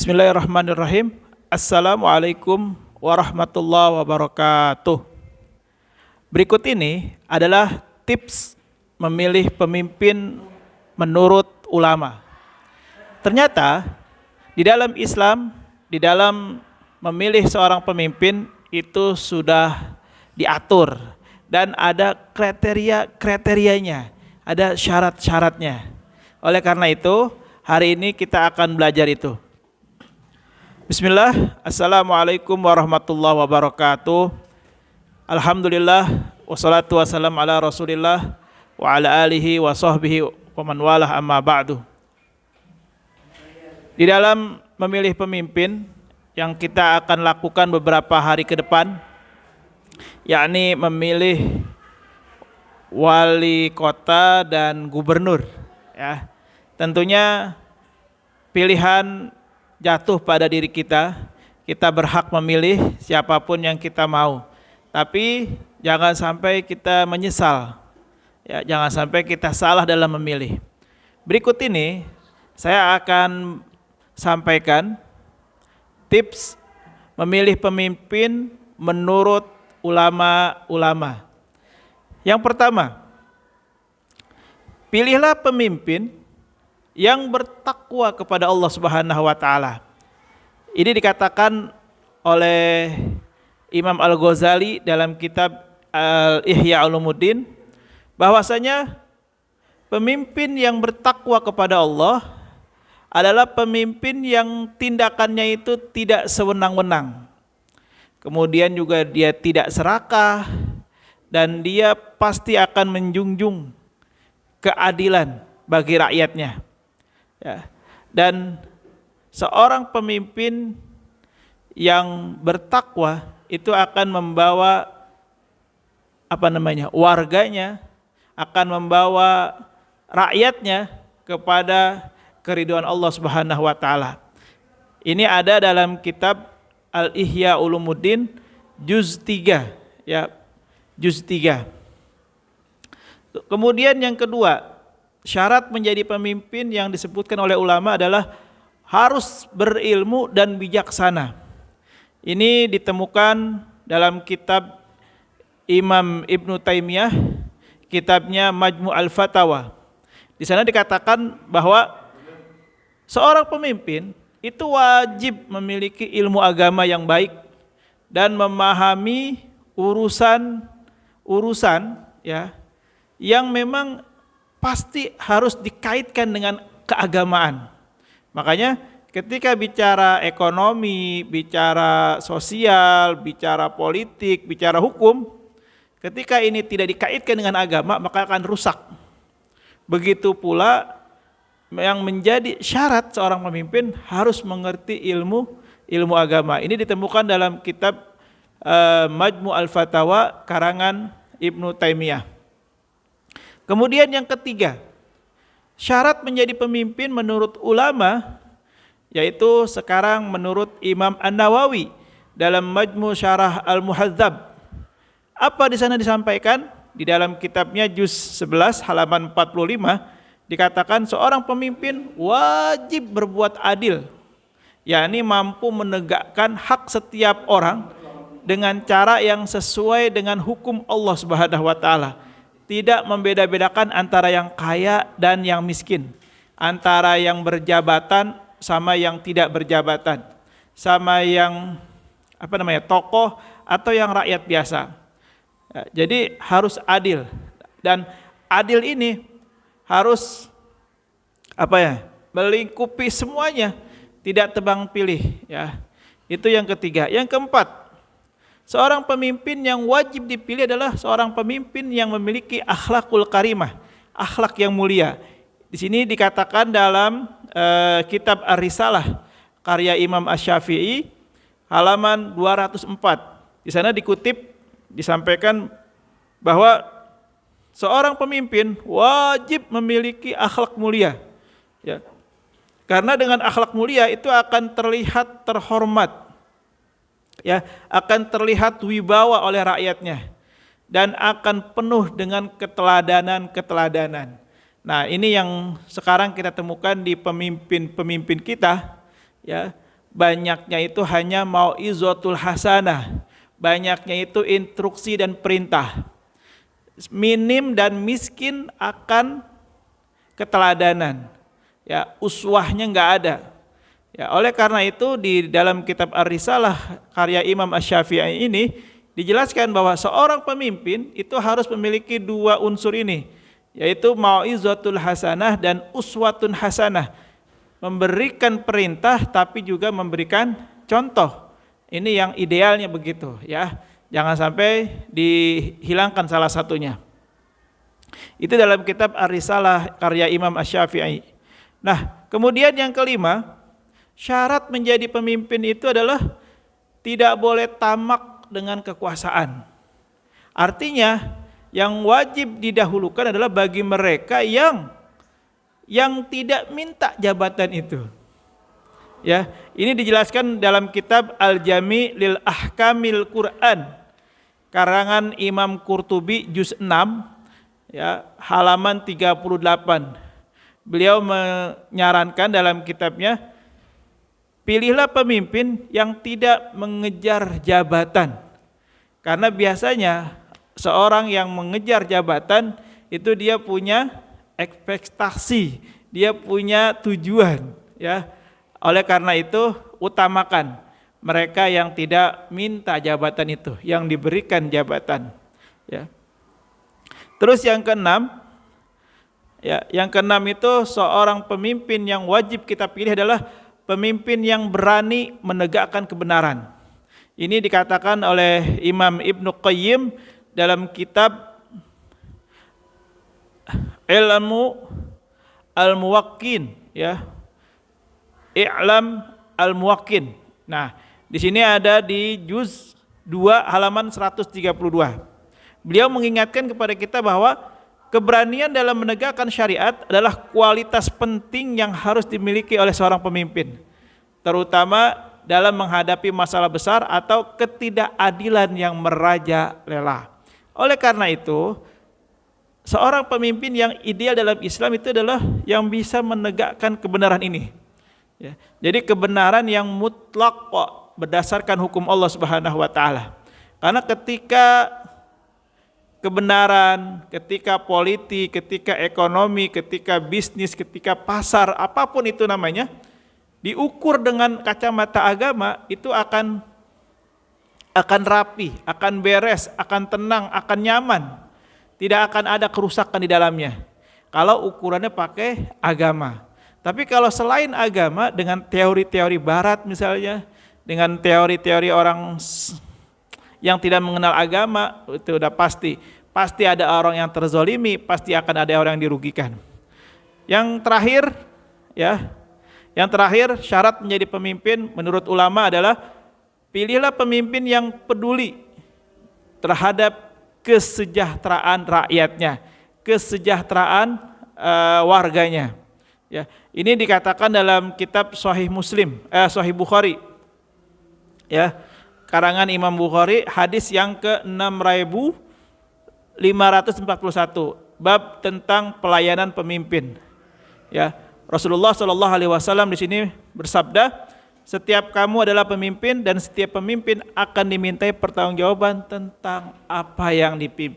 Bismillahirrahmanirrahim. Assalamualaikum warahmatullahi wabarakatuh. Berikut ini adalah tips memilih pemimpin menurut ulama. Ternyata di dalam Islam, di dalam memilih seorang pemimpin itu sudah diatur dan ada kriteria-kriterianya, ada syarat-syaratnya. Oleh karena itu, hari ini kita akan belajar itu. Bismillah, Assalamualaikum warahmatullahi wabarakatuh. Alhamdulillah, wassalatu wassalamu ala rasulillah wa ala alihi wa sahbihi wa man walah amma ba'du. Di dalam memilih pemimpin yang kita akan lakukan beberapa hari ke depan, yakni memilih wali kota dan gubernur, ya. Tentunya pilihan jatuh pada diri kita. Kita berhak memilih siapapun yang kita mau. Tapi jangan sampai kita menyesal. Ya, jangan sampai kita salah dalam memilih. Berikut ini saya akan sampaikan tips memilih pemimpin menurut ulama-ulama. Yang pertama, pilihlah pemimpin yang bertakwa kepada Allah Subhanahu wa taala. Ini dikatakan oleh Imam Al-Ghazali dalam kitab Al-Ihya Ulumuddin bahwasanya pemimpin yang bertakwa kepada Allah adalah pemimpin yang tindakannya itu tidak sewenang-wenang. Kemudian juga dia tidak serakah dan dia pasti akan menjunjung keadilan bagi rakyatnya. Ya. Dan seorang pemimpin yang bertakwa itu akan membawa warganya, akan membawa rakyatnya kepada keridhaan Allah Subhanahu wa taala. Ini ada dalam kitab Al-Ihya Ulumuddin juz 3, ya, juz 3. Kemudian yang kedua, syarat menjadi pemimpin yang disebutkan oleh ulama adalah harus berilmu dan bijaksana. Ini ditemukan dalam kitab Imam Ibnu Taimiyah, kitabnya Majmu' al-Fatawa. Di sana dikatakan bahwa seorang pemimpin itu wajib memiliki ilmu agama yang baik dan memahami urusan ya yang memang pasti harus dikaitkan dengan keagamaan. Makanya ketika bicara ekonomi, bicara sosial, bicara politik, bicara hukum, ketika ini tidak dikaitkan dengan agama maka akan rusak. Begitu pula yang menjadi syarat seorang pemimpin harus mengerti ilmu agama. Ini ditemukan dalam kitab Majmu' al-Fatawa karangan Ibnu Taimiyah. Kemudian yang ketiga, syarat menjadi pemimpin menurut ulama, yaitu sekarang menurut Imam An-Nawawi dalam Majmu' Syarah Al-Muhadzab. Apa di sana disampaikan? Di dalam kitabnya juz 11 halaman 45 dikatakan seorang pemimpin wajib berbuat adil, yakni mampu menegakkan hak setiap orang dengan cara yang sesuai dengan hukum Allah Subhanahu wa taala. Tidak membeda-bedakan antara yang kaya dan yang miskin, antara yang berjabatan sama yang tidak berjabatan, sama yang tokoh atau yang rakyat biasa. Ya, jadi harus adil, dan adil ini harus melingkupi semuanya, tidak tebang pilih. Ya, itu yang ketiga. Yang keempat, seorang pemimpin yang wajib dipilih adalah seorang pemimpin yang memiliki akhlakul karimah, akhlak yang mulia. Di sini dikatakan dalam kitab Ar-Risalah karya Imam Asy-Syafi'i halaman 204. Di sana disampaikan bahwa seorang pemimpin wajib memiliki akhlak mulia. Ya. Karena dengan akhlak mulia itu akan terlihat terhormat, ya, akan terlihat wibawa oleh rakyatnya dan akan penuh dengan keteladanan. Nah, ini yang sekarang kita temukan di pemimpin-pemimpin kita, ya, banyaknya itu hanya mau'izatul hasanah, banyaknya itu instruksi dan perintah. Minim dan miskin akan keteladanan. Ya, uswahnya nggak ada. Ya, oleh karena itu di dalam kitab Ar-Risalah karya Imam Asy-Syafi'i ini dijelaskan bahwa seorang pemimpin itu harus memiliki dua unsur ini, yaitu mau'izatul hasanah dan uswatun hasanah. Memberikan perintah tapi juga memberikan contoh. Ini yang idealnya begitu ya. Jangan sampai dihilangkan salah satunya. Itu dalam kitab Ar-Risalah karya Imam Asy-Syafi'i. Nah, kemudian yang kelima, syarat menjadi pemimpin itu adalah tidak boleh tamak dengan kekuasaan. Artinya, yang wajib didahulukan adalah bagi mereka yang tidak minta jabatan itu. Ya, ini dijelaskan dalam kitab Al-Jami' lil Ahkamil Quran karangan Imam Qurtubi juz 6 ya, halaman 38. Beliau menyarankan dalam kitabnya, pilihlah pemimpin yang tidak mengejar jabatan. Karena biasanya seorang yang mengejar jabatan itu dia punya ekspektasi, dia punya tujuan ya. Oleh karena itu utamakan mereka yang tidak minta jabatan itu, yang diberikan jabatan ya. Terus yang keenam ya, yang keenam itu seorang pemimpin yang wajib kita pilih adalah pemimpin yang berani menegakkan kebenaran. Ini dikatakan oleh Imam Ibnu Qayyim dalam kitab Ilmu Al-Muwaqqin ya. I'lam Al-Muwaqqin. Nah, di sini ada di juz 2 halaman 132. Beliau mengingatkan kepada kita bahwa keberanian dalam menegakkan syariat adalah kualitas penting yang harus dimiliki oleh seorang pemimpin, terutama dalam menghadapi masalah besar atau ketidakadilan yang merajalela. Oleh karena itu, seorang pemimpin yang ideal dalam Islam itu adalah yang bisa menegakkan kebenaran ini. Ya, jadi kebenaran yang mutlak berdasarkan hukum Allah Subhanahu wa taala. Karena ketika kebenaran, ketika politik, ketika ekonomi, ketika bisnis, ketika pasar, apapun itu namanya, diukur dengan kacamata agama, itu akan rapi, akan beres, akan tenang, akan nyaman. Tidak akan ada kerusakan di dalamnya kalau ukurannya pakai agama. Tapi kalau selain agama, dengan teori-teori barat misalnya, dengan teori-teori orang yang tidak mengenal agama, itu udah pasti ada orang yang terzolimi, pasti akan ada orang yang dirugikan. Yang terakhir syarat menjadi pemimpin menurut ulama adalah pilihlah pemimpin yang peduli terhadap kesejahteraan rakyatnya, kesejahteraan warganya. Ya, ini dikatakan dalam kitab Sahih Sahih Bukhari. Ya, karangan Imam Bukhari, hadis yang ke-6541, bab tentang pelayanan pemimpin. Ya, Rasulullah Shallallahu alaihi wasallam di sini bersabda, setiap kamu adalah pemimpin dan setiap pemimpin akan dimintai pertanggungjawaban tentang apa yang dipimpin.